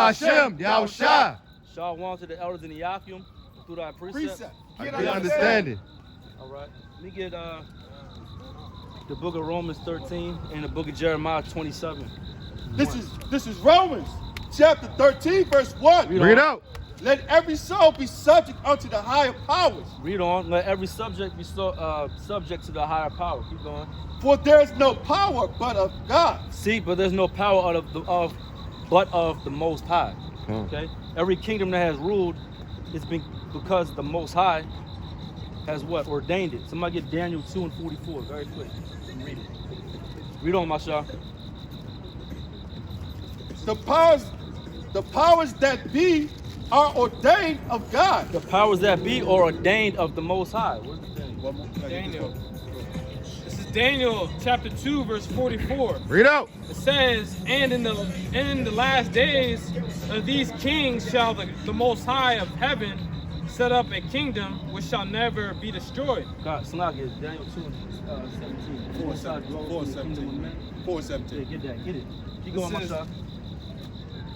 Hashem, Yahushua. Shalom to the elders in the Yakim through thy precept. Get understanding. All right. Let me get the book of Romans 13 and the book of Jeremiah 27. This is Romans chapter 13, verse 1. Bring it out. Let every soul be subject unto the higher powers. Read on. Let every subject be subject to the higher power. Keep going. For there is no power but of God. See, but there's no power but of the Most High. Okay. Every kingdom that has ruled, it's been because the Most High has what ordained it. Somebody get Daniel 2 and 44. Very quick. Read it. Read on, Masha. The powers that be are ordained of God. The powers that be are ordained of the Most High. Where's the thing? Daniel. This is Daniel chapter 2, verse 44. Read out. It says, and in the last days of these kings shall the Most High of heaven set up a kingdom which shall never be destroyed. God, Salah is Daniel 2 and 17. 4:17. Get that, get it. Keep going, Masha.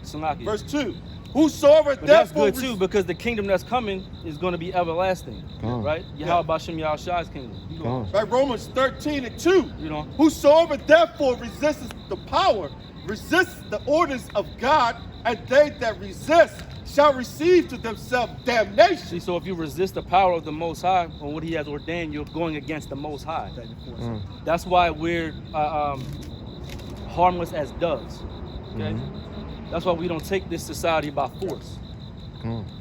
Salah. Verse 2. Whosoever But that's therefore good too, because the kingdom that's coming is going to be everlasting, right? Yahweh Bashem Yahushua's kingdom. By Romans 13 and 2. You know. Whosoever therefore resists the power, resists the orders of God, and they that resist shall receive to themselves damnation. See, so if you resist the power of the Most High or what He has ordained, you're going against the Most High. That's why we're harmless as doves. Okay. That's why we don't take this society by force.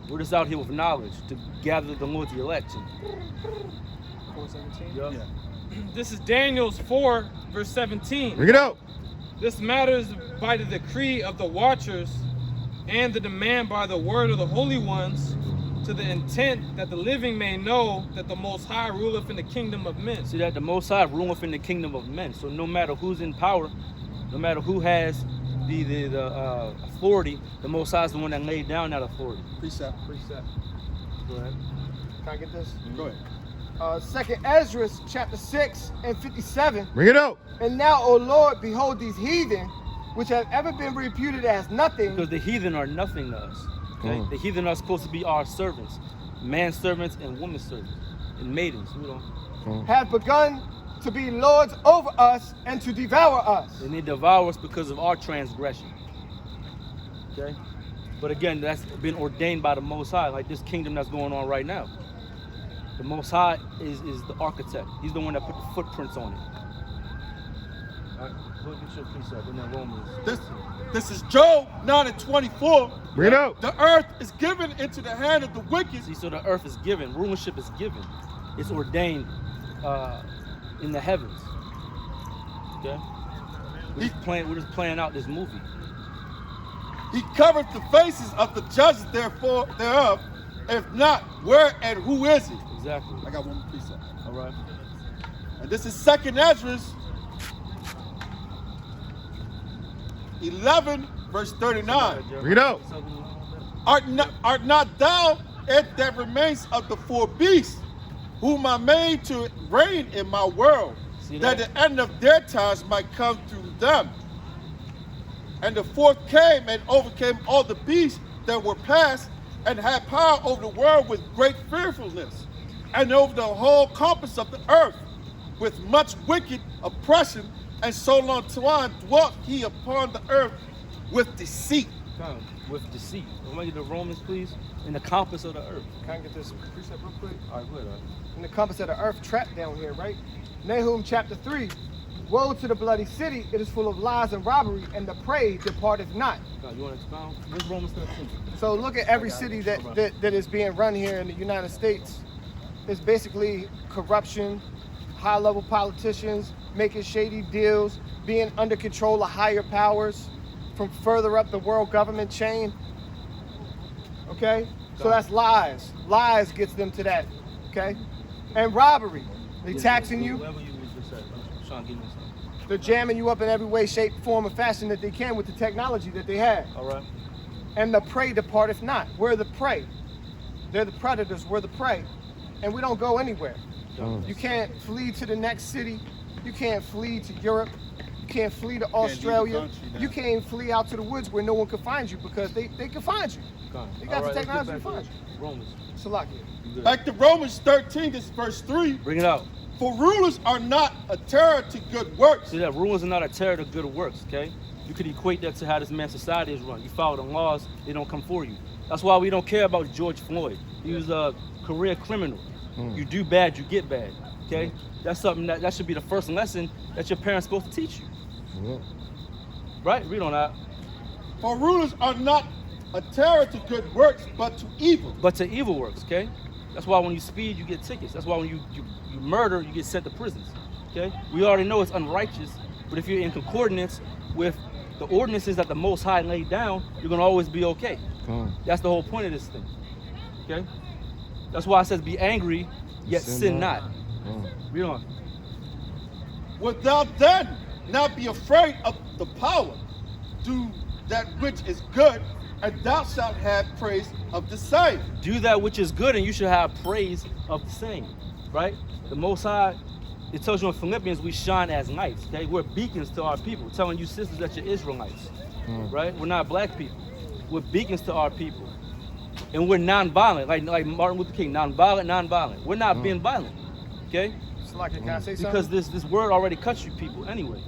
We're just out here with knowledge to gather the Lord's election. 4:17. Yeah. This is Daniel's 4, verse 17. Bring it out. This matters by the decree of the watchers and the demand by the word of the holy ones, to the intent that the living may know that the Most High ruleth in the kingdom of men. See that the Most High ruleth in the kingdom of men. So no matter who's in power, no matter who has the authority, the Most High is the one that laid down that authority. Precept. Go ahead. Can I get this? Go ahead. 2nd Ezra, chapter 6 and 57. Bring it out. And now, O Lord, behold these heathen, which have ever been reputed as nothing. Because the heathen are nothing to us. Okay? The heathen are supposed to be our servants, man servants and woman servants, and maidens. You know. Have begun to be lords over us and to devour us. And they devour us because of our transgression. Okay? But again, that's been ordained by the Most High, like this kingdom that's going on right now. The Most High is the architect. He's the one that put the footprints on it. All right, go get your precept in that Romans. This is Job 9 and 24. Bring it out. The earth is given into the hand of the wicked. See, so the earth is given, rulership is given. It's ordained in the heavens. Okay? We're just playing out this movie. He covered the faces of the judges thereof. If not, where and who is he? Exactly. I got one more precept. All right. And this is 2nd Ezra 11, verse 39. Bring it out. Art not thou it that remains of the four beasts, whom I made to reign in my world, that the end of their times might come through them? And the fourth came and overcame all the beasts that were past, and had power over the world with great fearfulness, and over the whole compass of the earth, with much wicked oppression, and so long time dwelt he upon the earth with deceit. With deceit. Somebody the Romans, please. In the compass of the earth. Can I get this precept real quick? All right, go ahead. In the compass of the earth trapped down here, right? Nahum chapter 3. Woe to the bloody city, it is full of lies and robbery, and the prey departeth not. God, you want to expound? Where's Romans 13? So look at every city that is being run here in the United States. It's basically corruption, high-level politicians making shady deals, being under control of higher powers from further up the world government chain. Okay? So that's lies. Lies gets them to that. Okay? And robbery. They taxing you. Whoever you just said, I'm trying to give you something. They're jamming you up in every way, shape, form, or fashion that they can with the technology that they have. All right. And the prey departeth not. We're the prey. They're the predators. We're the prey. And we don't go anywhere. You can't flee to the next city. You can't flee to Europe. You can't flee to leave the Australia. country now. You can't even flee out to the woods where no one can find you because they can find you. They got the technology to find you. Romans. Salakia. Back to Romans 13, this is verse 3. Bring it out. For rulers are not a terror to good works. See that rulers are not a terror to good works, okay? You could equate that to how this man's society is run. You follow the laws, they don't come for you. That's why we don't care about George Floyd. He was a career criminal. You do bad, you get bad, okay? That's something that should be the first lesson that your parents supposed to teach you. Right? Read on that. For rulers are not a terror to good works, but to evil. But to evil works, okay? That's why when you speed, you get tickets. That's why when you murder, you get sent to prisons, okay? We already know it's unrighteous, but if you're in concordance with the ordinances that the Most High laid down, you're gonna always be okay. That's the whole point of this thing, okay? That's why it says be angry, yet sin not. Read on. Without then not be afraid of the power. Do that which is good, and thou shalt have praise of the same. Do that which is good, and you should have praise of the same, right? The Most High, it tells you in Philippians, we shine as lights, okay? We're beacons to our people, telling you sisters that you're Israelites, right? We're not black people. We're beacons to our people. And we're non-violent, like Martin Luther King, non-violent. We're not being violent, okay? Salakia, can I say something? Because this word already cuts you people anyway.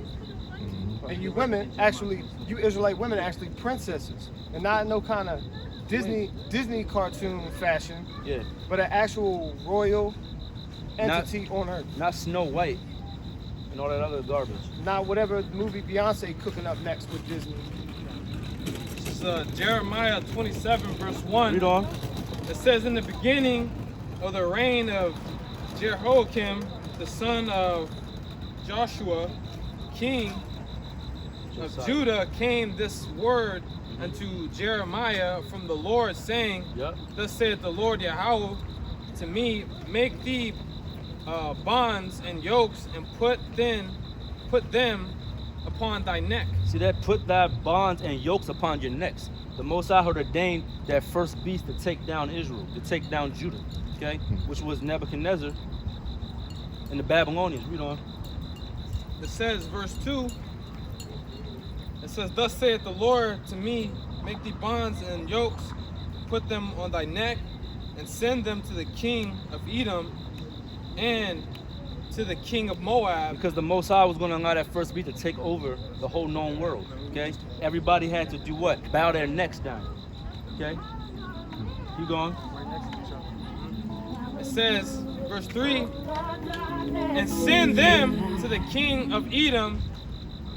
And you women, actually, you Israelite women are actually princesses. And not in no kind of Disney cartoon fashion, Yeah. but an actual royal entity on earth. Not Snow White and all that other garbage. Not whatever movie Beyonce cooking up next with Disney. This is Jeremiah 27, verse 1. Read on. It says, in the beginning of the reign of Jehoiakim, the son of Joshua, king of Judah, came this word unto Jeremiah from the Lord, saying, Yep. Thus saith the Lord Yahweh to me, make thee bonds and yokes, and put them upon thy neck. See that? Put thy bonds and yokes upon your necks. The Most High had ordained that first beast to take down Israel, to take down Judah, okay? Which was Nebuchadnezzar and the Babylonians. Read on. It says, verse 2, it says, Thus saith the Lord to me, make thee bonds and yokes, put them on thy neck, and send them to the king of Edom and to the king of Moab. Because the Most High was going to allow that first beast to take over the whole known world, okay? Everybody had to do what? Bow their necks down, okay? Keep going. It says, verse 3, and send them to the king of Edom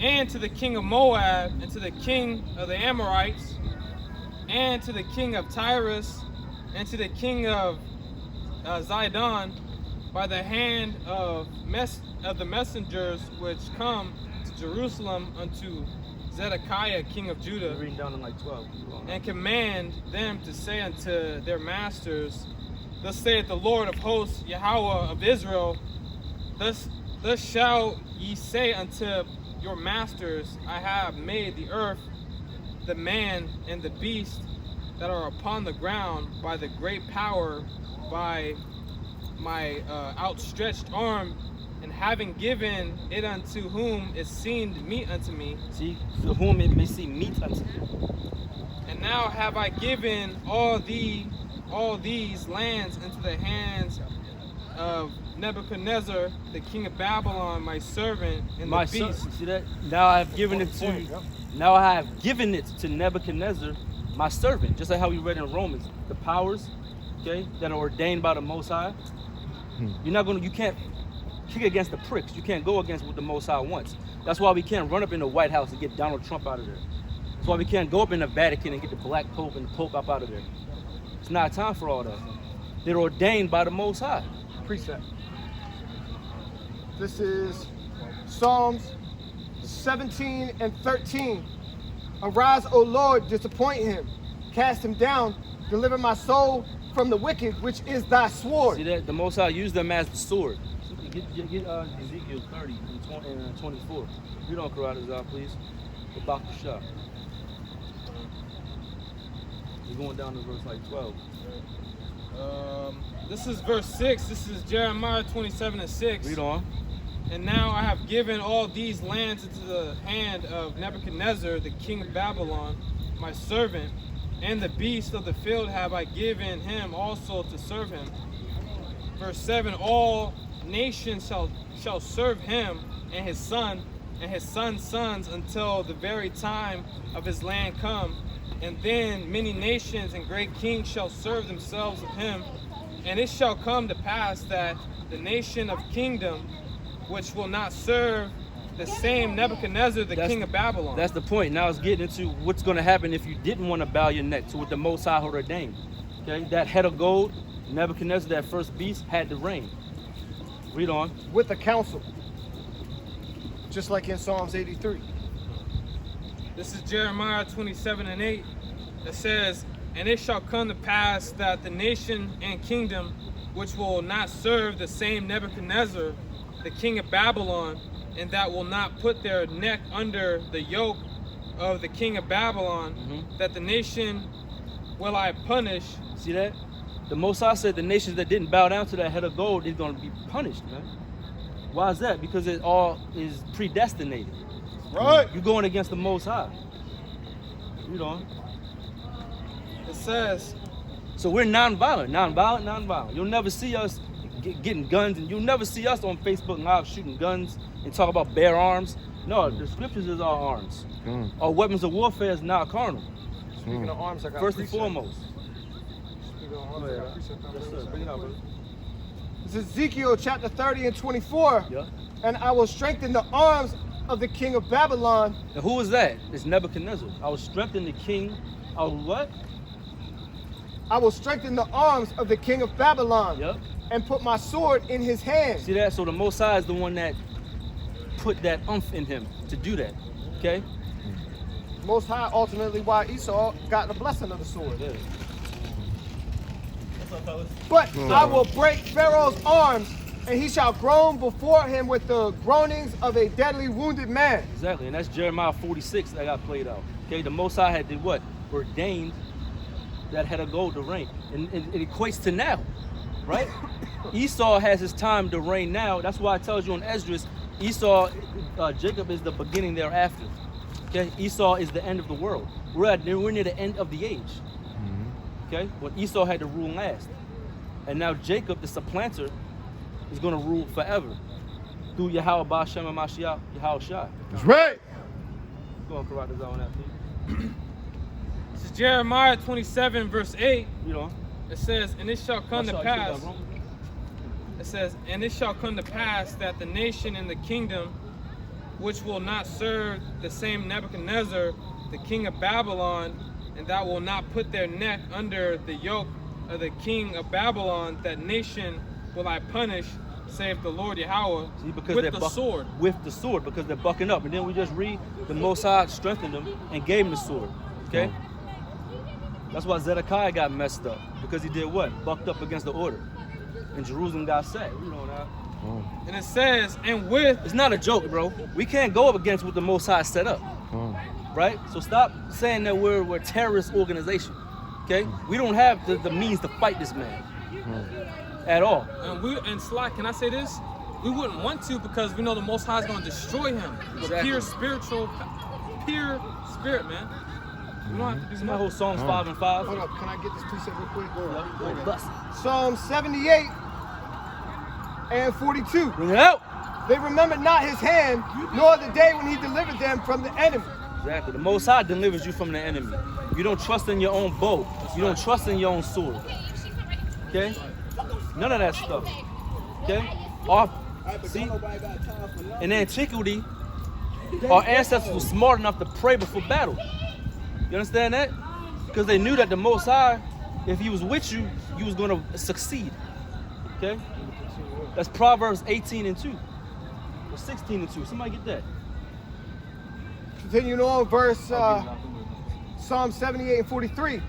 and to the king of Moab and to the king of the Amorites and to the king of Tyrus and to the king of Zidon by the hand of the messengers which come to Jerusalem unto Zedekiah king of Judah, Reading down to like 12. and command them to say unto their masters, Thus saith the Lord of hosts, Yahweh of Israel, Thus shall ye say unto your masters, I have made the earth, the man, and the beast that are upon the ground by the great power, by my outstretched arm, and having given it unto whom it seemed meet unto me. See, to whom it may seem meet unto you. And now have I given all these lands into the hands of Nebuchadnezzar, the king of Babylon, my servant, and My the son, beast. see that? Now I have given it to Nebuchadnezzar, my servant. Just like how we read in Romans, the powers, okay, that are ordained by the Most High. You can't kick against the pricks. You can't go against what the Most High wants. That's why we can't run up in the White House and get Donald Trump out of there. That's why we can't go up in the Vatican and get the Black Pope and the Pope up out of there. It's not time for all that. They're ordained by the Most High. Precept. This is Psalms 17 and 13. Arise, O Lord, disappoint him. Cast him down. Deliver my soul from the wicked, which is thy sword. See that? The Most High used them as the sword. Get Ezekiel 30 and 24. You don't cry this out, please. The Bakasha. We're going down to verse like 12. This is verse 6. This is Jeremiah 27 and 6. Read on. And now I have given all these lands into the hand of Nebuchadnezzar, the king of Babylon, my servant, and the beasts of the field have I given him also to serve him. Verse 7, all nations shall serve him and his son and his son's sons until the very time of his land come. And then many nations and great kings shall serve themselves of him. And it shall come to pass that the nation of kingdom which will not serve the same Nebuchadnezzar, the king of Babylon. That's the point. Now it's getting into what's going to happen if you didn't want to bow your neck to what the Most High had ordained. Okay, that head of gold, Nebuchadnezzar, that first beast, had to reign. Read on. With a council. Just like in Psalms 83. This is Jeremiah 27:8. It says, and it shall come to pass that the nation and kingdom which will not serve the same Nebuchadnezzar, the king of Babylon, and that will not put their neck under the yoke of the king of Babylon, that the nation will I punish. See that? The Most High said the nations that didn't bow down to that head of gold is going to be punished, man. Why is that? Because it all is predestinated. Right. You're going against the Most High. Read on. It says, So we're nonviolent. You'll never see us getting guns, and you'll never see us on Facebook Live shooting guns and talk about bare arms. No, the scriptures is our arms. Our weapons of warfare is not carnal. Speaking of arms, I got First and precept. foremost. Speaking of arms, I got precept. Yes, sir. Bring it out, brother. It's Ezekiel chapter 30 and 24. Yeah. And I will strengthen the arms of the king of Babylon. And who is that? It's Nebuchadnezzar. I will strengthen the king. I will what? I will strengthen the arms of the king of Babylon. Yep. And put my sword in his hand. See that? So the Most High is the one that put that umph in him to do that. Okay? Most High ultimately why Esau got the blessing of the sword. Yeah. But I will break Pharaoh's arms, and he shall groan before him with the groanings of a deadly wounded man. Exactly. And that's Jeremiah 46 that got played out. Okay? The Most High had did what? Ordained that head of gold to reign. And it equates to now. Right? Esau has his time to reign now. That's why it tells you in Esdras, Jacob is the beginning thereafter. Okay, Esau is the end of the world. We're near the end of the age. Okay, when Esau had to rule last, and now Jacob, the supplanter, is going to rule forever through Yahweh Ba'Shem and Mashiach, Yahweh Shai. That's right. Go on, correct this on that, please. this is Jeremiah 27 verse 8. You know. It says, and it shall come to That's pass. how It says, and it shall come to pass that the nation and the kingdom which will not serve the same Nebuchadnezzar, the king of Babylon, and that will not put their neck under the yoke of the king of Babylon, that nation will I punish, saith the Lord Yahweh, See, because with they're the sword. With the sword, because they're bucking up. And then we just read the Most High strengthened them and gave them the sword. Okay? That's why Zedekiah got messed up. Because he did what? Bucked up against the order. And Jerusalem got sacked. You know that. And it says, and with, It's not a joke, bro. We can't go up against what the Most High set up. Right? So stop saying that we're a terrorist organization. Okay? We don't have the means to fight this man. At all. and Slack, can I say this? We wouldn't want to because we know the Most High is going to destroy him. With Exactly. pure spirit, man. We don't have to do See my whole Psalms 5 and 5? Hold up, can I get this precept real quick? Go bust it. Psalm 78 and 42. Bring it out. They remembered not his hand, nor the day when he delivered them from the enemy. Exactly. The Most High delivers you from the enemy. You don't trust in your own bow. You don't trust in your own sword. Okay? None of that stuff. Okay? See? In antiquity, our ancestors were smart enough to pray before battle. You understand that? Because they knew that the Most High, if he was with you, you was going to succeed. Okay? That's Proverbs 18 and 2. Or 16 and 2. Somebody get that. Continuing on, verse Psalm 78 and 43.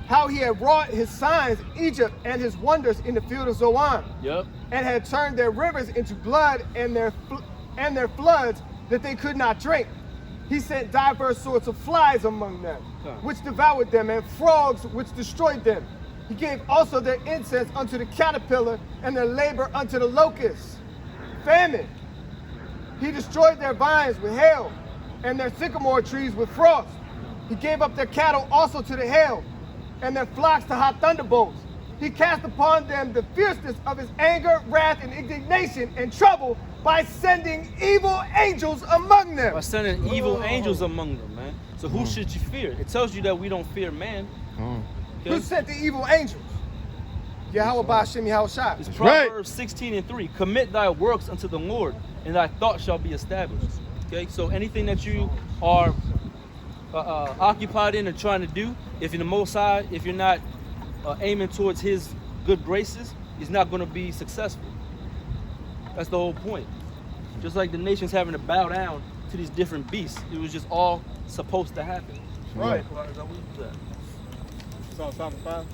How he had wrought his signs in Egypt and his wonders in the field of Zoan. Yep. And had turned their rivers into blood and their floods that they could not drink. He sent diverse sorts of flies among them, which devoured them, and frogs which destroyed them. He gave also their incense unto the caterpillar and their labor unto the locust. Famine. He destroyed their vines with hail and their sycamore trees with frost. He gave up their cattle also to the hail and their flocks to hot thunderbolts. He cast upon them the fierceness of his anger, wrath, and indignation and trouble by sending evil angels among them. By sending evil angels among them, man. So who should you fear? It tells you that we don't fear man. Okay? Who sent the evil angels? Yahweh Ba'ashem Yahweh Shai. It's Proverbs 16:3. Commit thy works unto the Lord, and thy thoughts shall be established. Okay, so anything that you are occupied in and trying to do, if you're the Most High, if you're not aiming towards His good graces, it's not going to be successful. That's the whole point. Just like the nations having to bow down to these different beasts, it was just all supposed to happen. Right. Psalm 5.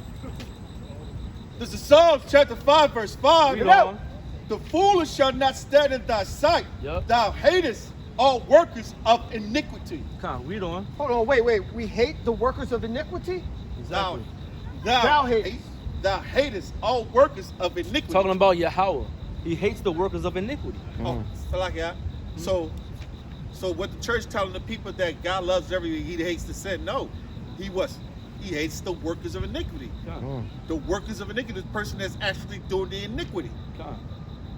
This is Psalms chapter 5, verse 5. Read on. The foolish shall not stand in thy sight. Yep. Thou hatest all workers of iniquity. Come on, read on. Hold on, wait. We hate the workers of iniquity? Exactly. Thou hatest all workers of iniquity. Talking about Yahweh. He hates the workers of iniquity. Oh, Salakia. So what the church telling the people that God loves everything, He hates the sin? No, He hates the workers of iniquity. The workers of iniquity, the person that's actually doing the iniquity,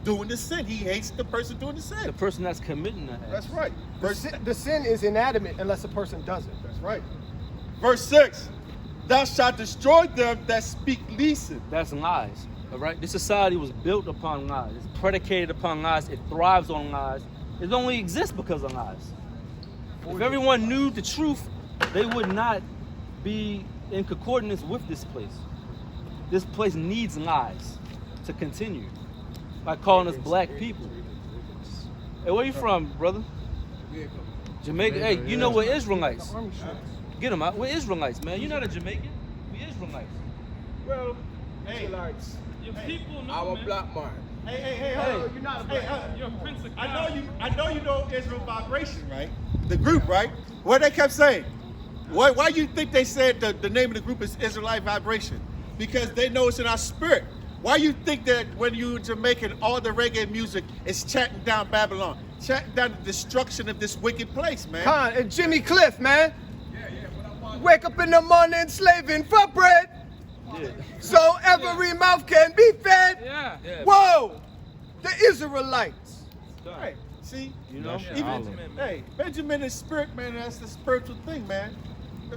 doing the sin. He hates the person doing the sin. The person that's committing that. That's right. The sin is inanimate unless a person does it. That's right. Verse 6. Thou shalt destroy them that speak leasing. That's lies. All right. This society was built upon lies. It's predicated upon lies. It thrives on lies. It only exists because of lies. If everyone knew the truth, they would not be in concordance with this place. This place needs lies to continue by calling us black people. Hey, where you from, brother? Jamaica. Hey, you know we're Israelites. Get them out. We're Israelites, man. You're not a Jamaican. We Israelites. Well, Your people know, Our man. black man. Hey, You're not a black. You're a prince of I God. know you know Israel Vibration, right? The group, right? What they kept saying. Why you think they said the name of the group is Israelite Vibration? Because they know it's in our spirit. Why you think that when you're Jamaican, all the reggae music is chanting down Babylon, chanting down the destruction of this wicked place, man? Khan and Jimmy Cliff, man. Wake up in the morning slaving for bread, so every mouth can be fed. Yeah. Whoa, the Israelites. Right. See? You know? Hey, Benjamin is spirit, man. That's the spiritual thing, man.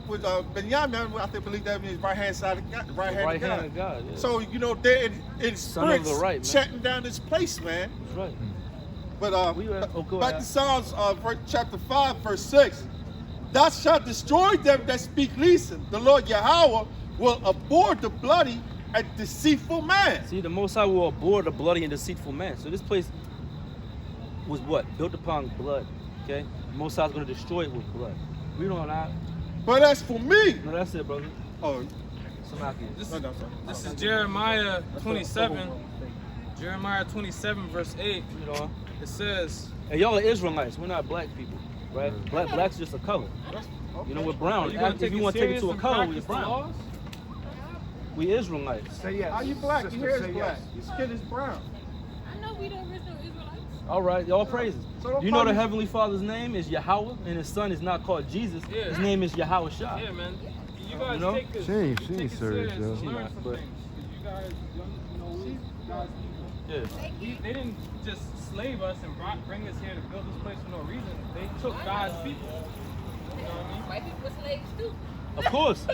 With Benjamin, I think believe that means right hand side of God, right hand of God. Yeah. So they're in Son of spirits the right, man. chanting down this place, man. That's right. But go back ahead. to Psalms chapter 5, verse 6. Thou shalt destroy them that speak leasing. The Lord Yahweh will abhor the bloody and deceitful man. See, the Most High will abhor the bloody and deceitful man. So this place was what? Built upon blood. Okay? The Most High is going to destroy it with blood. We don't know. But as for me, No, that's it, brother. oh, This, no, sorry. this is Jeremiah 27. Jeremiah 27, verse 8. You know? It says, And y'all are Israelites. We're not black people, right? Black's just a color. You know, we're brown. you gonna If take you it want to take it serious to a and color, we're practice the brown. laws? We Israelites. Say yes. How you black? Sister, Your hair say is black. yes. Your skin is brown. I know we the original Israelites. All right, y'all praises. So don't You know call the me- Heavenly Father's name is Yahweh, and His Son is not called Jesus. Yeah. His name is Yahweh Shai. Yeah, man. You guys You know? take this. She ain't take it serious, serious yo. and She learn not, some but- things. 'Cause you guys, you guys Yeah. they didn't just slave us and bring us here to build this place for no reason. They took God's people. You know what I mean? White people were slaves too. Of course.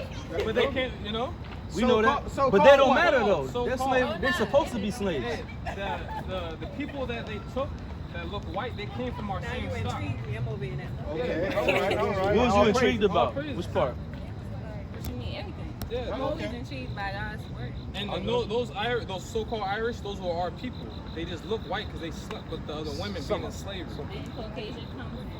But they can't, you know? We know that. So-called But they don't what? matter though. So-called. They're slaves. They're supposed to be slaves. The people that they took that look white, they came from our Now same you stock. intrigued me. I'm over here now. Okay, all right. What was you All intrigued praises, about? praises. Which part? What you mean, everything. Yeah. I'm always intrigued by God's word. And those so-called Irish, those were our people. They just look white because they slept with the other women being in slavery. Did Caucasian come from?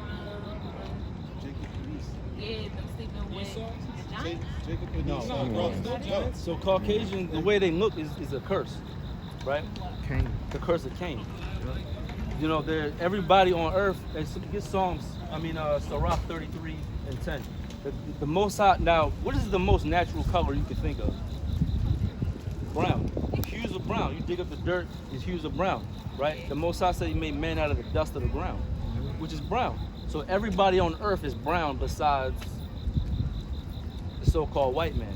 Yeah, them sleeping with Esau? the giants. No. So Caucasian, the way they look is a curse, right? Cain. The curse of Cain. You know, everybody on earth. Get Psalms. Sirach 33 and 10. The most high. Now, what is the most natural color you can think of? Brown. Hues of brown. You dig up the dirt, it's hues of brown, right? The Most High said He made man out of the dust of the ground. which is brown. So everybody on earth is brown besides the so-called white man.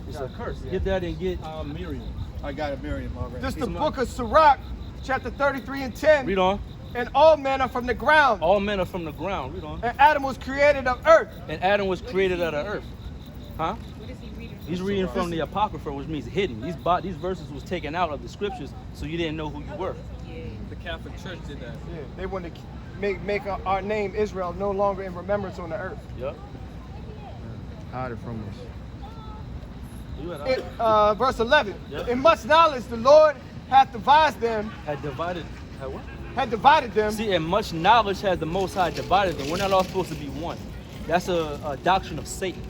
It's a curse. Get that and get Miriam. I got a Miriam already. This is the book of Sirach, chapter 33 and 10. Read on. And all men are from the ground. All men are from the ground. Read on. And Adam was created of earth. And Adam was created out of earth. Huh? What is he reading from? He's reading from the Apocrypha, which means hidden. These verses was taken out of the scriptures, so you didn't know who you were. Yeah. The Catholic Church did that. Yeah, they wanted to make our name Israel no longer in remembrance on the earth. Yep. Hide it from us. You had, Verse 11. Yep. In much knowledge the Lord hath devised them, had divided. Had what? had divided them. See, and much knowledge has the Most High divided them. We're not all supposed to be one. That's a doctrine of Satan.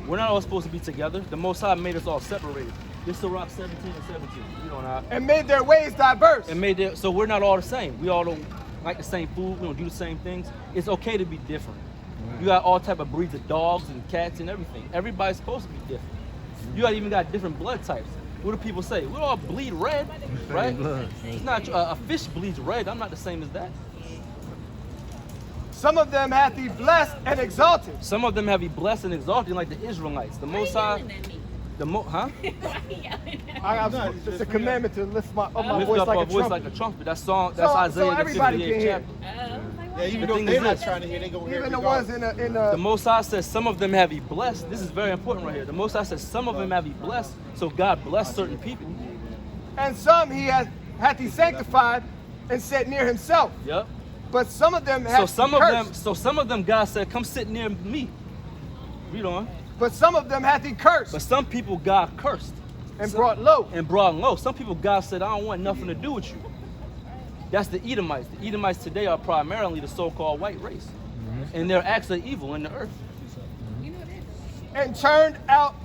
We're not all supposed to be together. The Most High made us all separated. This is Sirach 17 and 17. You know not. And made their ways diverse. And made it so we're not all the same. We all don't like the same food. We don't do the same things. It's okay to be different. You got all type of breeds of dogs and cats and everything. Everybody's supposed to be different. You even got different blood types. What do people say? We all bleed red, right? blood. It's not a fish bleeds red. I'm not the same as that. Some of them hath he blessed and exalted. Some of them have he blessed and exalted, like the Israelites. The Most High, huh? It's a commandment to lift my Lift voice up like our a voice trumpet. like a trumpet. That's Isaiah so the everybody 58th can hear. chapter. Yeah, even The though thing they're is not this. trying to hear, they gonna hear Even it the ones regardless. in The Most High says some of them have he blessed. This is very important right here. The Most High says some of them have he blessed. So God blessed certain people. and some he hath he sanctified and set near himself. Yep. But some of them hath So some of them God said, come sit near me. Read on. But some of them hath he cursed But some people God cursed and brought low. and brought low. Some people God said, I don't want nothing to do with you. That's the Edomites. The Edomites today are primarily the so-called white race. And their acts are evil in the earth. You know that? And turned out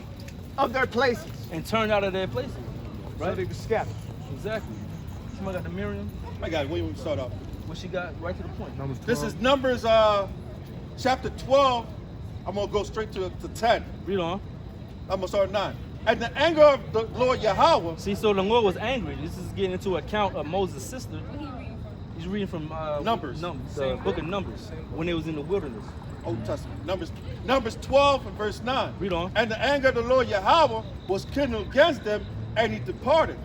of their places. And turned out of their places. So Right? they were scattered. Exactly. Somebody got the Miriam? I got it. Where you want to start off? What she got? Right to the point. Numbers This 12. is Numbers chapter 12. I'm going to go straight to 10. Read on. I'm going to start at 9. And the anger of the Lord Yahweh. See, so the Lord was angry. This is getting into account of Moses' sister. What he reading from? He's reading from Numbers. The book of Numbers, when they was in the wilderness. Old Testament. Numbers 12 and verse 9. Read on. And the anger of the Lord Yahweh was kindled against them, and he departed.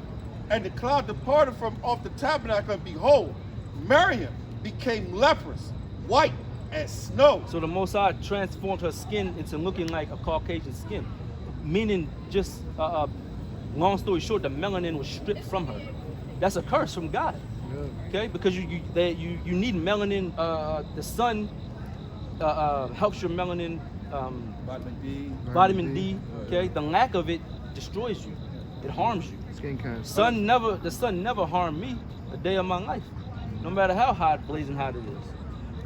And the cloud departed from off the tabernacle, and behold, Miriam became leprous, white as snow. So the Most High transformed her skin into looking like a Caucasian skin, meaning just long story short, the melanin was stripped from her. That's a curse from God. Okay, because you need melanin. The sun helps your melanin. Vitamin D. Vitamin D. Okay, the lack of it destroys you. It harms you. Skin cancer. The sun never harmed me a day of my life, no matter how hot, blazing hot it is.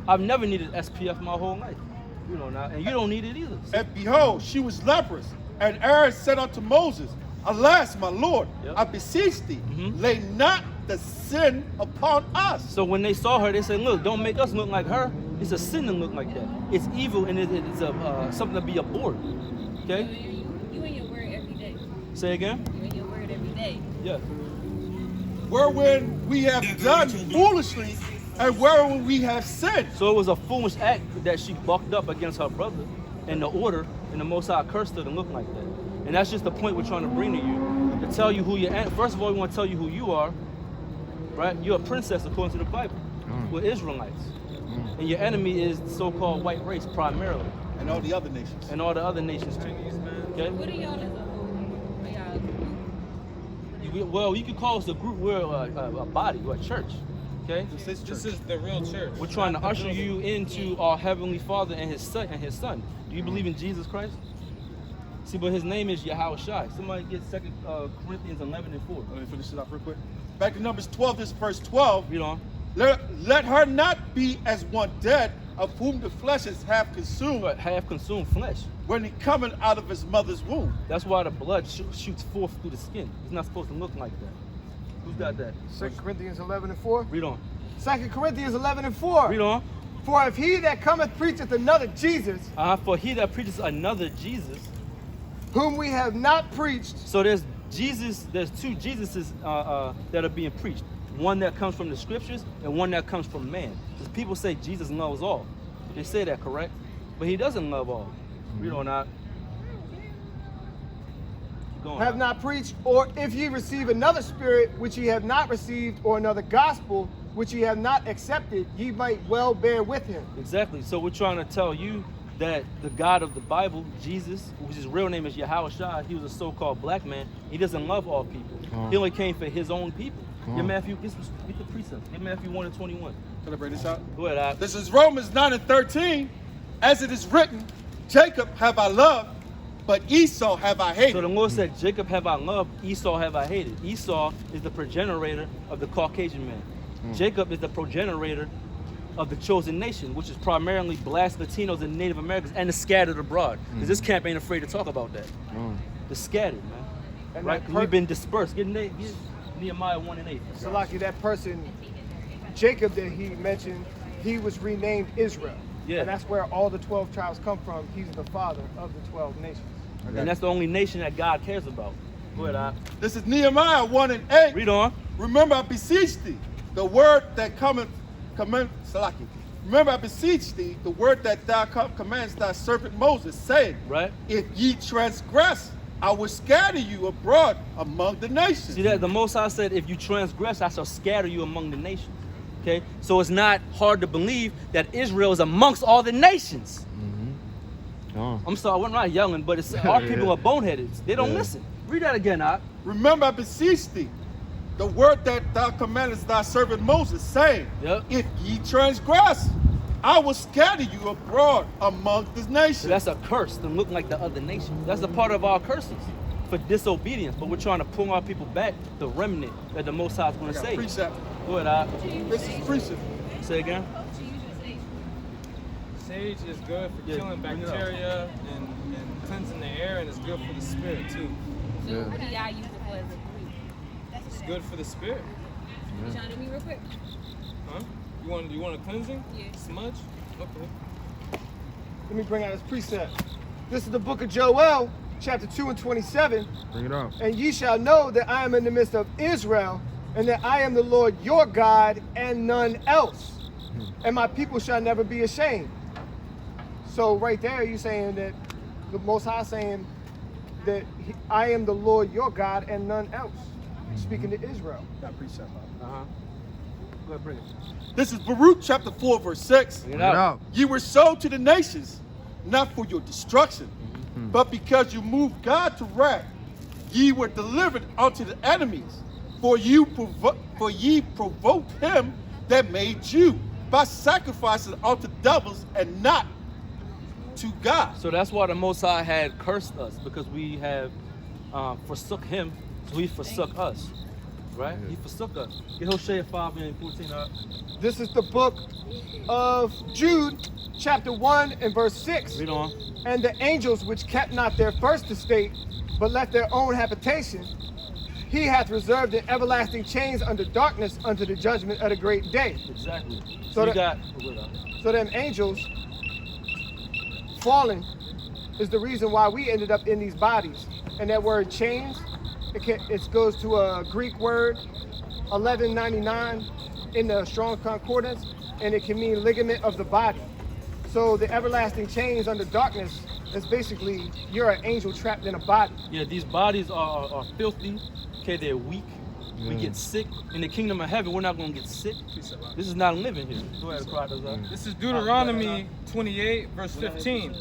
I've never needed SPF my whole life, you know now, and you don't need it either. And behold, she was leprous. And Aaron said unto Moses, Alas, my Lord, Yep. I beseech thee, Mhm. lay not the sin upon us. So when they saw her, they said, "Look, don't make us look like her. It's a sin to look like that. It's evil and it's something to be abhorred." Okay, You in your word every day. say again. You in your word every day. Yeah. Wherein we have done foolishly, and wherein we have sinned. So it was a foolish act that she bucked up against her brother, and the order, and the Most High cursed her to look like that. And that's just the point we're trying to bring to you, to tell you who you are. First of all, we want to tell you who you are, right? You're a princess according to the Bible. We're Israelites. And your enemy is the so-called white race primarily, And all the other nations. and all the other nations too. Okay? What are y'all as a whole? Are y'all a group? Well, you could call us a group. We're a body, we're a church. Okay? This This is the real church. We're trying to not the usher building. you into our Heavenly Father and His Son. Do you believe in Jesus Christ? See, but His name is Yahweh Shai. Somebody get 2 Corinthians 11 and 4. Let me finish it up real quick. Back to Numbers 12, this is verse 12. Read on. Let her not be as one dead, of whom the flesh is half consumed, But have consumed flesh. when he cometh out of his mother's womb. That's why the blood shoots forth through the skin. It's not supposed to look like that. Who's got that? 2 Corinthians 11 and 4. Read on. 2 Corinthians 11 and 4. Read on. For if he that cometh preacheth another Jesus, For he that preaches another Jesus. whom we have not preached, So there's Jesus. There's two Jesuses that are being preached. one that comes from the scriptures and one that comes from man. Because people say Jesus loves all. They say that, correct? But he doesn't love all. Read on out. Keep going. Have not preached, or if ye receive another spirit which ye have not received, or another gospel which ye have not accepted, ye might well bear with him. Exactly. So we're trying to tell you that the God of the Bible, Jesus, whose his real name is Yahushua, he was a so-called black man. He doesn't love all people. He only came for his own people. Get Matthew, get the precept. Get Matthew 1 and 21. Can I bring this out? Go ahead, This is Romans 9 and 13. As it is written, Jacob have I loved, but Esau have I hated. So the Lord said, Jacob have I loved, Esau have I hated. Esau is the progenitor of the Caucasian man. Jacob is the progenitor of the chosen nation, which is primarily blacks, Latinos, and Native Americans, and the scattered abroad. Because this camp ain't afraid to talk about that. The scattered, man. And Right? that 'Cause we've been dispersed. Get Nehemiah 1 and 8. Salaki, that person, Jacob that he mentioned, he was renamed Israel. Yeah. And that's where all the 12 tribes come from. He's the father of the 12 nations. And that's the only nation that God cares about. Go ahead, This is Nehemiah 1 and 8. Read on. Remember, I beseech thee, the word that Salaki. Remember, I beseech thee, the word that thou commandest thy servant Moses, saying, Right? if ye transgress, I will scatter you abroad among the nations. See that the Most High said, if you transgress, I shall scatter you among the nations. Okay? So it's not hard to believe that Israel is amongst all the nations. I'm sorry, I'm not yelling, but it's our people are boneheaded. They don't listen. Read that again, Remember, I beseech thee, the word that thou commandest thy servant Moses, saying, Yep. if ye transgress, I will scatter you abroad among the nations. So that's a curse to look like the other nations. That's a part of our curses for disobedience. But we're trying to pull our people back, the remnant that the Most High is going to say. Precept. Go ahead, This is precept. Say again. Sage is good for Yeah, killing bring it up. bacteria and cleansing the air, and it's good for the spirit too. So what do y'all use it for as a group? It's good for the spirit. You trying to do me real quick? Huh? You want a cleansing? Yeah. Smudge? Okay. Let me bring out his precept. This is the book of Joel, chapter 2 and 27. Bring it up. And ye shall know that I am in the midst of Israel, and that I am the Lord your God, and none else. And my people shall never be ashamed. So right there, you're saying that the Most High saying that I am the Lord your God, and none else. Speaking to Israel. Got precept. Go ahead, bring it. This is Baruch chapter 4, verse 6. Bring it Bring it out. up. Ye were sold to the nations, not for your destruction, but because you moved God to wrath. Ye were delivered unto the enemies, for ye provoked him that made you by sacrificing unto devils and not to God. So that's why the Most High had cursed us, because we have forsook him, so he forsook us. Right? He forsook us. Get Hosea 5 and 14 up. This is the book of Jude, chapter 1 and verse 6. Read on. And the angels which kept not their first estate, but left their own habitation, he hath reserved in everlasting chains under darkness unto the judgment of the great day. Exactly. So So you that- got. So them angels falling is the reason why we ended up in these bodies. And that word chains, it goes to a Greek word, 1199 in the Strong Concordance, and it can mean ligament of the body. So the everlasting chains under darkness is basically you're an angel trapped in a body. Yeah, these bodies are filthy. Okay, they're weak. We get sick. In the kingdom of heaven, we're not going to get sick. This is not living here. Go ahead, Crowder. This is Deuteronomy 28, verse 15.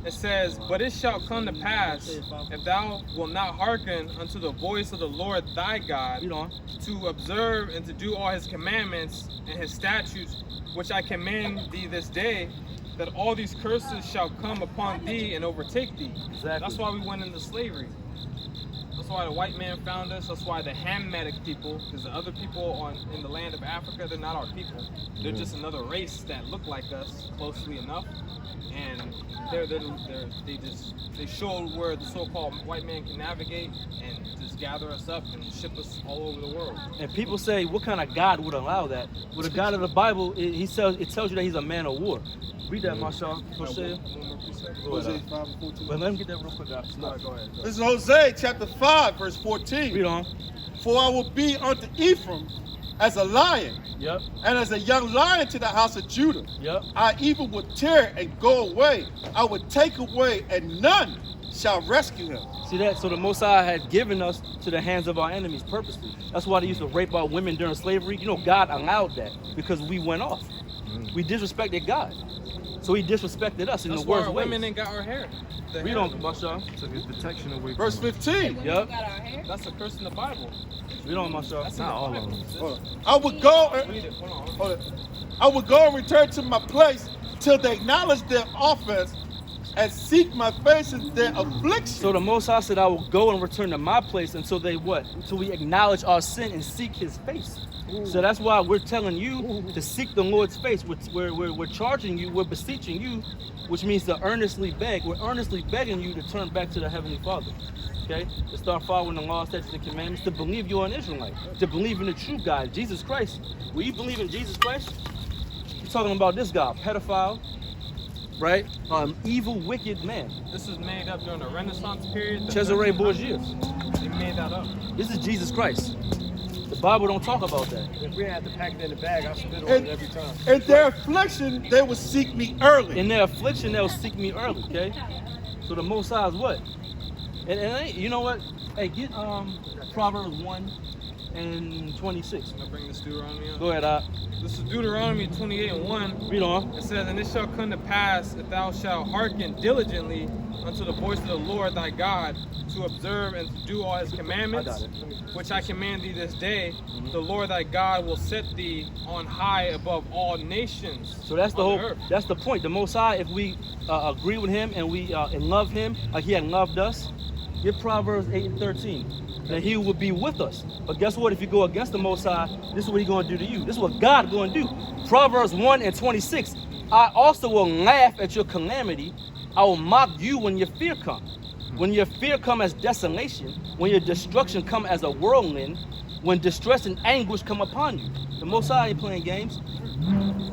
It says, but it shall come to pass, if thou wilt not hearken unto the voice of the Lord thy God, Read on. to observe and to do all his commandments and his statutes, which I command thee this day, that all these curses shall come upon thee and overtake thee. Exactly. That's why we went into slavery. That's why the white man found us. That's why the Hamitic people, because the other people in the land of Africa, they're not our people. They're just another race that look like us closely enough, and they show where the so-called white man can navigate and just gather us up and ship us all over the world. And people say, what kind of God would allow that? Well, the God of the Bible, it tells you that he's a man of war. Read that, Marshall. Hosea. One more precept. Go Hosea ahead. 5 and 14. Well, let him get that real quick. Out. No, go ahead. This is Hosea chapter 5, verse 14. Read on. For I will be unto Ephraim as a lion, Yep. and as a young lion to the house of Judah. Yep. I even would tear and go away. I would take away, and none shall rescue him. See that? So the Most High had given us to the hands of our enemies purposely. That's why they used to rape our women during slavery. You know, God allowed that because we went off. We disrespected God. So he disrespected us in That's the why worst our ways. women ain't got our hair. The We hair. don't, Masha. Took his protection away Verse from him. 15. When Yup. we got our hair. That's a curse in the Bible. We don't, Masha. That's in Not the all of Bible. them. Hold on. I would go and Read it. Hold on. hold on. I would go and return to my place till they acknowledge their offense and seek my face in their affliction. So the Most High said, I will go and return to my place until they what? Until we acknowledge our sin and seek his face. So that's why we're telling you to seek the Lord's face. We're charging you, we're beseeching you, which means to earnestly beg. We're earnestly begging you to turn back to the Heavenly Father. Okay? To start following the law, statutes, and commandments, to believe you're an Israelite, to believe in the true God, Jesus Christ. When you believe in Jesus Christ, you're talking about this guy, pedophile, right? Evil, wicked man. This is made up during the Renaissance period. the Cesare 1300s. Borgia. They made that up. This is Jesus Christ. The Bible don't talk about that. If we had to pack it in the bag, I spit on And- it every time. In their affliction, they will seek me early. In their affliction, they'll seek me early, okay? So the Most High is what? And you know what? Hey, get Proverbs 1 and 26. I'm gonna bring this Deuteronomy up. Go ahead, This is Deuteronomy 28:1. read on. It says, "And it shall come to pass if thou shalt hearken diligently unto the voice of the Lord thy God, to observe and to do all his commandments, which I command thee this day, the Lord thy God will set thee on high above all nations." So that's the on whole. earth. That's the point. The Most High, if we agree with Him and we and love Him like He had loved us, get Proverbs 8 and 13. That He will be with us. But guess what? If you go against the Most High, this is what He's going to do to you. This is what God going to do. Proverbs 1 and 26. I also will laugh at your calamity. I will mock you when your fear come. When your fear come as desolation, when your destruction come as a whirlwind, when distress and anguish come upon you. The Most High ain't playing games.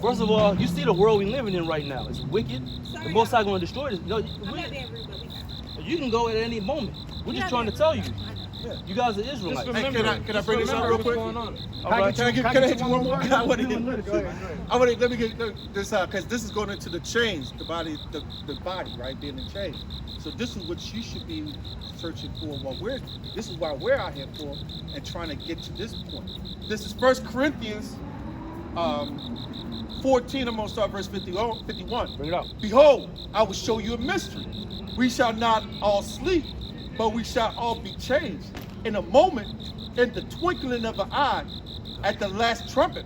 First of all, you see the world we're living in right now. It's wicked. The Most High going to destroy this. No, I'm not being rude, but we got. you can go at any moment. We're just trying to tell you. You guys are Israelites. Just remember, can I bring this up remember real what's quick? going on. All right. Can I hit you one more? I want to get. Go ahead. I want to let me get this out because this is going into the chains, the body, right, being in chains. So this is what you should be searching for. This is why we're out here for and trying to get to this point. This is 1 Corinthians 14. I'm going to start verse 51. Bring it up. Behold, I will show you a mystery. We shall not all sleep, but we shall all be changed in a moment, in the twinkling of an eye, at the last trumpet.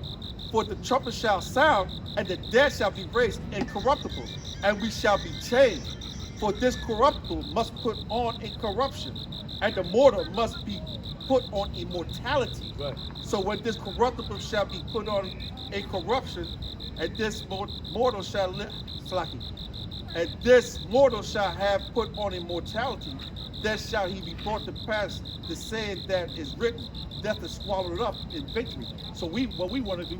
For the trumpet shall sound, and the dead shall be raised incorruptible, and we shall be changed. For this corruptible must put on incorruption, and the mortal must be put on immortality. Right. So when this corruptible shall be put on incorruption, and this mortal shall live, and this mortal shall have put on immortality, then shall he be brought to pass the saying that is written, death is swallowed up in victory. So what we want to do,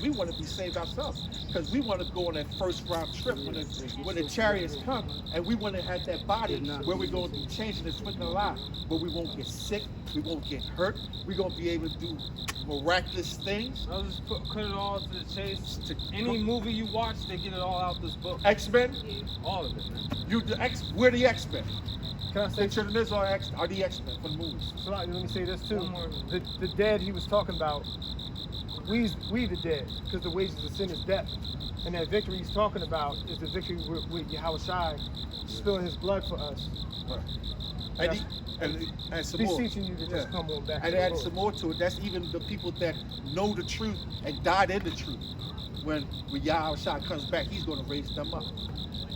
we want to be saved ourselves, because we want to go on that first round trip when the chariots come, and we want to have that body where we're going to be changing and switching alive, where we won't get sick, we won't get hurt, we're going to be able to do miraculous things. I'll just cut it all to the chase. Any movie you watch, they get it all out this book. X-Men, All of it, man. we're the X-Men. Can I say, Children of Israel are the X-Men for the movies. so let me say this too. One more. The dead he was talking about, we the dead, because the wages of sin is death. And that victory he's talking about is the victory with Yahweh Shai spilling his blood for us. Right. And some more. Beseeching you to just come on back. And to the add Lord. some more to it. That's even the people that know the truth and died in the truth. When Yahweh Shai comes back, he's going to raise them up.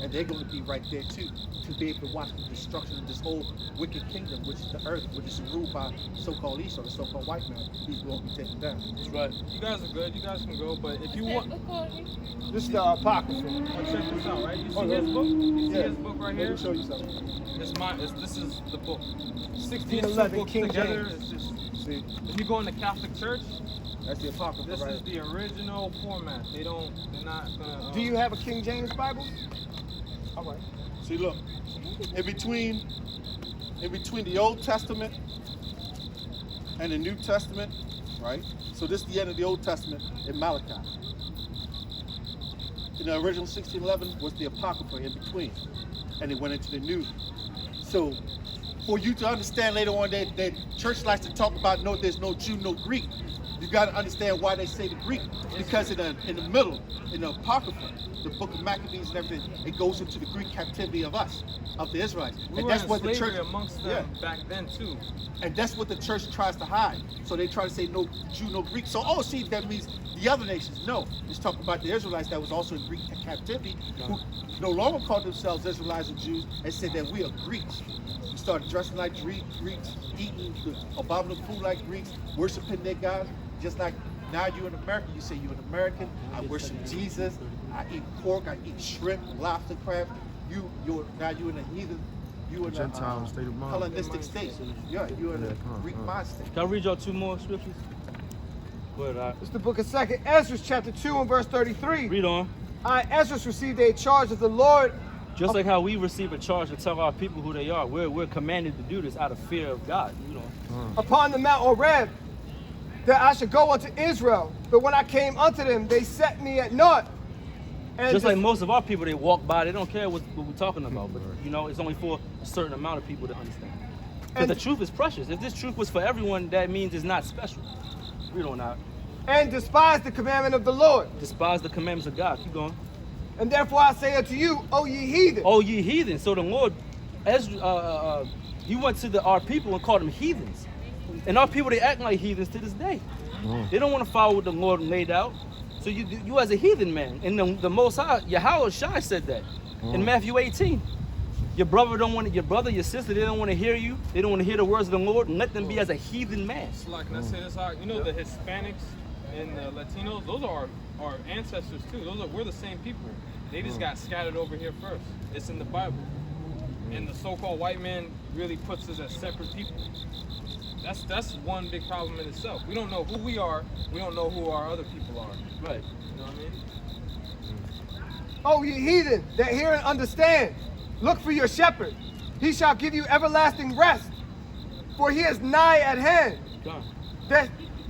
And they're going to be right there too, to be able to watch the destruction of this whole wicked kingdom, which is the earth, which is ruled by so-called Esau, the so-called white man. He's going to be taken down. That's right. You guys are good. You guys can go. But if you What's want, that book called? This is the Apocrypha. check this out, right? You see Oh, his book? You see Yeah. his book right Let here? me show you something. This is the book. 1611 books King together. James. It's just, See, if you go in the Catholic Church, that's the Apocrypha, this right? is the original format. They're not gonna. Do you have a King James Bible? All right. See, look, in between the Old Testament and the New Testament, right? So this is the end of the Old Testament in Malachi. In the original 1611 was the Apocrypha in between, and it went into the New. So for you to understand later on that church likes to talk about no, there's no Jew, no Greek. You got to understand why they say the Greek, because in the middle, in the Apocrypha, the book of Maccabees and everything, it goes into the Greek captivity of us, of the Israelites. We And were that's in what the slavery church, amongst them back then too. and that's what the church tries to hide. So they try to say no Jew, no Greek. So, oh, see, that means the other nations. No, it's talking about the Israelites that was also in Greek captivity, who no longer called themselves Israelites or Jews, and said that we are Greeks. We started dressing like Greeks, eating the abominable food like Greeks, worshiping their gods. Just like now you're in America, you say you're an American. I worship Jesus. I eat pork. I eat shrimp, lobster, crab. Now you're in a heathen. You in Gentile a state of mind. Hellenistic state. Yeah, you're in a Greek mind state. Can I read y'all 2 more scriptures? Go ahead, all right. It's the book of 2nd Ezra, chapter 2 and verse 33. Read on. I, Ezra, received a charge of the Lord. Just like how we receive a charge to tell our people who they are, we're commanded to do this out of fear of God. You know. Upon the Mount Horeb, that I should go unto Israel. But when I came unto them, they set me at naught. And Just like most of our people, they walk by, they don't care what we're talking about. But you know, it's only for a certain amount of people to understand. Because And- the truth is precious. If this truth was for everyone, that means it's not special. Read on out. and despise the commandment of the Lord. Despise the commandments of God. Keep going. And therefore I say unto you, O ye heathen. Oh, ye heathen. So the Lord, he went to our people and called them heathens. And our people, they act like heathens to this day. They don't want to follow what the Lord laid out. So you as a heathen man, and the Most High, Yahweh Shai said that in Matthew 18. Your your sister, they don't want to hear you. They don't want to hear the words of the Lord, and let them be as a heathen man. It's like, can I say this? You know, the Hispanics and the Latinos, those are our ancestors too. We're the same people. They just got scattered over here first. It's in the Bible. And the so-called white man really puts us as separate people. That's one big problem in itself. We don't know who we are. We don't know who our other people are. Right. You know what I mean? O ye heathen, that hear and understand. Look for your shepherd. He shall give you everlasting rest. For he is nigh at hand. Done.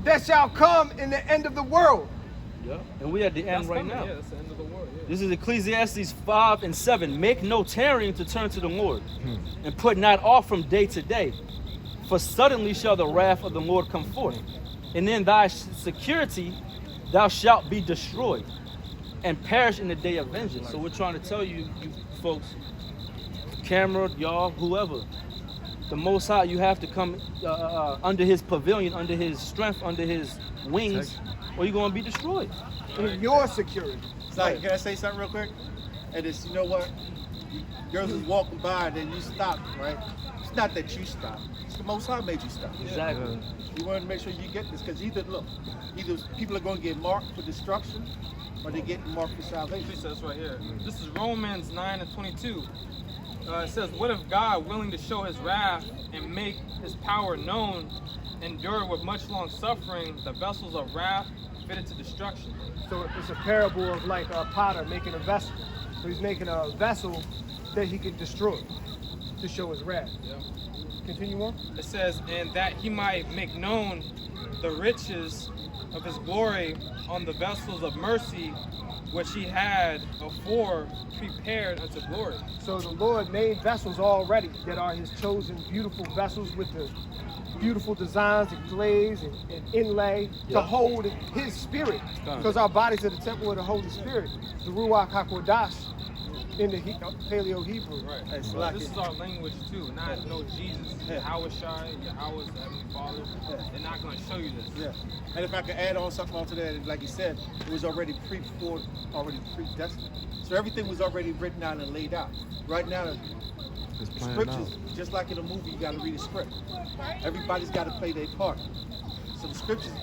That shall come in the end of the world. Yeah. And we at the end That's right coming. now. Yeah, that's the end of the world. Yeah. This is Ecclesiastes 5 and 7. Make no tarrying to turn to the Lord, and put not off from day to day. For suddenly shall the wrath of the Lord come forth, and in thy security thou shalt be destroyed, and perish in the day of vengeance. So we're trying to tell you, you folks, camera, y'all, whoever, the Most High, you have to come under his pavilion, under his strength, under his wings, or you're going to be destroyed. In your security. Sorry, can I say something real quick? And it's, you know what? Girls is walking by and then you stop, right? It's not that you stop. It's the Most High made you stop. Exactly. You want to make sure you get this, because either people are going to get marked for destruction, or they get marked for salvation. This says right here. This is Romans 9 and 22. It says, what if God, willing to show his wrath and make his power known, endured with much long suffering the vessels of wrath fitted to destruction? So it's a parable of like a potter making a vessel. So he's making a vessel that he can destroy to show his wrath. Yeah. Continue on. It says, and that he might make known the riches of his glory on the vessels of mercy, which he had afore prepared unto glory. So the Lord made vessels already that are his chosen beautiful vessels with the beautiful designs and glaze and inlay to hold his spirit. Because our bodies are the temple of the Holy Spirit, the Ruach HaKodesh in the Paleo Hebrew. Right. It's So like this it. is our language too. Not know Jesus, Yahweh Shai, Yahweh's Heavenly Father. They're not going to show you this. Yeah. And if I could add on something onto that, like you said, it was already already predestined. So everything was already written out and laid out. Right now, It's the planned scriptures, out. just like in a movie, you got to read a script. Everybody's got to play their part. So the scriptures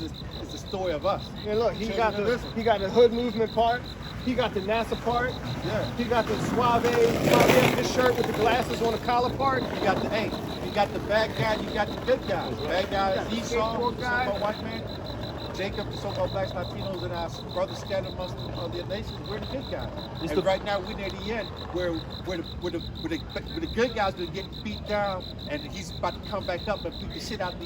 is the story of us. And look, he got Children of Israel. the hood movement part. He got the NASA part. Yeah. He got the suave the shirt with the glasses on the collar part. You got the bad guy, you got the good guy. Bad guy You got is the Esau, skateboard the guy. so-called white man. Jacob, the so-called blacks, Latinos, and our brothers scattered amongst the nations. We're the good guys. It's And the- right now we're near the end where the good guys are getting beat down, and he's about to come back up and beat the shit out of the